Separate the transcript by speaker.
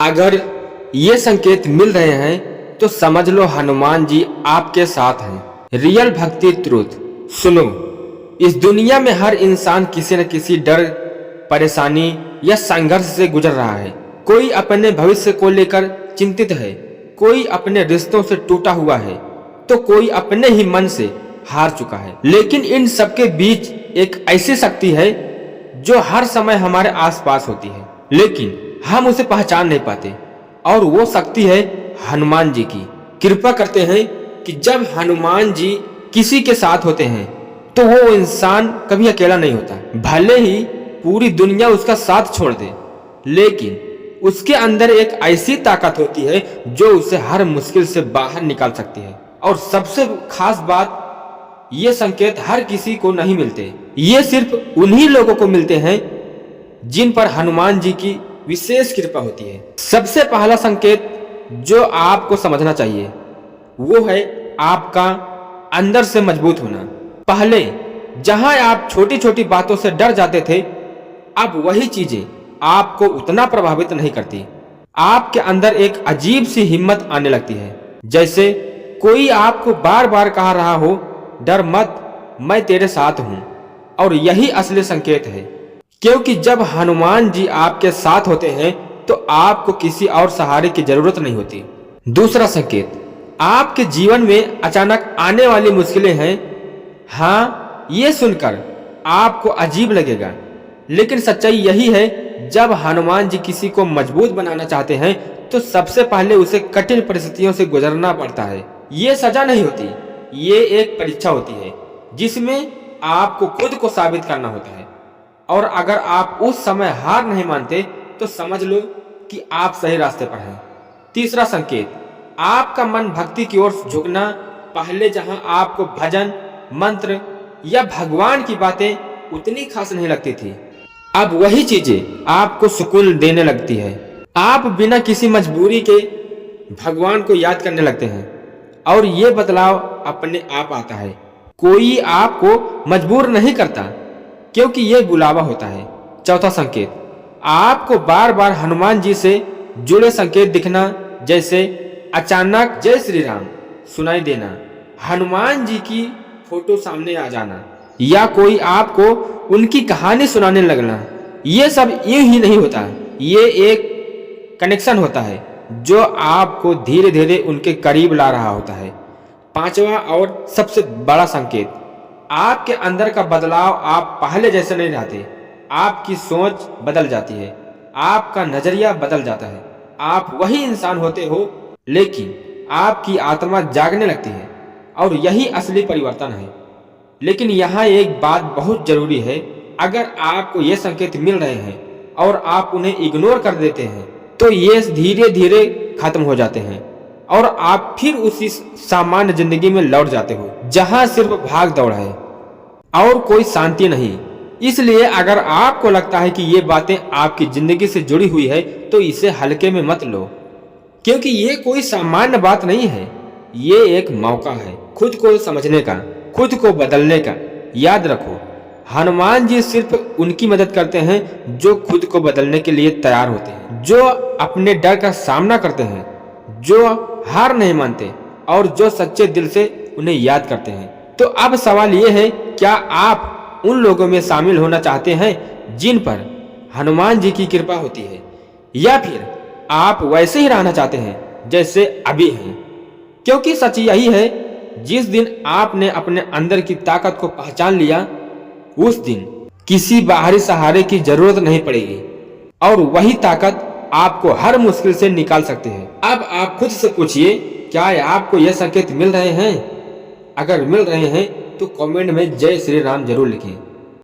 Speaker 1: अगर ये संकेत मिल रहे हैं तो समझ लो हनुमान जी आपके साथ हैं। रियल भक्ति ट्रुथ। सुनो, इस दुनिया में हर इंसान किसी न किसी डर, परेशानी या संघर्ष से गुजर रहा है। कोई अपने भविष्य को लेकर चिंतित है, कोई अपने रिश्तों से टूटा हुआ है, तो कोई अपने ही मन से हार चुका है। लेकिन इन सबके बीच एक ऐसी शक्ति है जो हर समय हमारे आसपास होती है, लेकिन हम उसे पहचान नहीं पाते। और वो शक्ति है हनुमान जी की। कृपा करते हैं कि जब हनुमान जी किसी के साथ होते हैं तो वो इंसान कभी अकेला नहीं होता। भले ही पूरी दुनिया उसका साथ छोड़ दे, लेकिन उसके अंदर एक ऐसी ताकत होती है जो उसे हर मुश्किल से बाहर निकाल सकती है। और सबसे खास बात, ये संकेत हर किसी को नहीं मिलते। ये सिर्फ उन्हीं लोगों को मिलते हैं जिन पर हनुमान जी की विशेष कृपा होती है। सबसे पहला संकेत जो आपको समझना चाहिए वो है आपका अंदर से मजबूत होना। पहले जहां आप छोटी छोटी बातों से डर जाते थे, अब वही चीजें आपको उतना प्रभावित नहीं करती। आपके अंदर एक अजीब सी हिम्मत आने लगती है, जैसे कोई आपको बार बार कह रहा हो, डर मत, मैं तेरे साथ हूं। और यही असली संकेत है, क्योंकि जब हनुमान जी आपके साथ होते हैं तो आपको किसी और सहारे की जरूरत नहीं होती। दूसरा संकेत, आपके जीवन में अचानक आने वाली मुश्किलें हैं। हाँ, ये सुनकर आपको अजीब लगेगा, लेकिन सच्चाई यही है, जब हनुमान जी किसी को मजबूत बनाना चाहते हैं तो सबसे पहले उसे कठिन परिस्थितियों से गुजरना पड़ता है। ये सजा नहीं होती, ये एक परीक्षा होती है जिसमें आपको खुद को साबित करना होता है। और अगर आप उस समय हार नहीं मानते तो समझ लो कि आप सही रास्ते पर हैं। तीसरा संकेत, आपका मन भक्ति की ओर झुकना। पहले जहां आपको भजन, मंत्र या भगवान की बातें उतनी खास नहीं लगती थी, अब वही चीजें आपको सुकून देने लगती है। आप बिना किसी मजबूरी के भगवान को याद करने लगते हैं और ये बदलाव अपने आप आता है। कोई आपको मजबूर नहीं करता, क्योंकि ये बुलावा होता है। चौथा संकेत, आपको बार बार हनुमान जी से जुड़े संकेत दिखना, जैसे अचानक जय श्री राम सुनाई देना, हनुमान जी की फोटो सामने आ जाना, या कोई आपको उनकी कहानी सुनाने लगना। ये सब यूं ही नहीं होता, ये एक कनेक्शन होता है जो आपको धीरे धीरे उनके करीब ला रहा होता है। पांचवा और सबसे बड़ा संकेत, आपके अंदर का बदलाव। आप पहले जैसे नहीं रहते, आपकी सोच बदल जाती है, आपका नजरिया बदल जाता है। आप वही इंसान होते हो, लेकिन आपकी आत्मा जागने लगती है, और यही असली परिवर्तन है। लेकिन यहाँ एक बात बहुत जरूरी है, अगर आपको ये संकेत मिल रहे हैं और आप उन्हें इग्नोर कर देते हैं तो ये धीरे धीरे खत्म हो जाते हैं और आप फिर उसी सामान्य जिंदगी में लौट जाते हो जहां सिर्फ भाग दौड़ है और कोई शांति नहीं। इसलिए अगर आपको लगता है कि ये बातें आपकी जिंदगी से जुड़ी हुई है तो इसे हल्के में मत लो, क्योंकि ये कोई सामान्य बात नहीं है। ये एक मौका है खुद को समझने का, खुद को बदलने का। याद रखो, हनुमान जी सिर्फ उनकी मदद करते हैं जो खुद को बदलने के लिए तैयार होते हैं, जो अपने डर का सामना करते हैं, जो हार नहीं मानते और जो सच्चे दिल से उन्हें याद करते हैं। तो अब सवाल ये है, क्या आप उन लोगों में शामिल होना चाहते हैं जिन पर हनुमान जी की कृपा होती है, या फिर आप वैसे ही रहना चाहते हैं जैसे अभी हैं? क्योंकि सच यही है, जिस दिन आपने अपने अंदर की ताकत को पहचान लिया, उस दिन किसी बाहरी सहारे की जरूरत नहीं पड़ेगी और वही ताकत आपको हर मुश्किल से निकाल सकती है। अब आप खुद से पूछिए, क्या आपको यह संकेत मिल रहे हैं? अगर मिल रहे हैं तो कमेंट में जय श्री राम जरूर लिखें।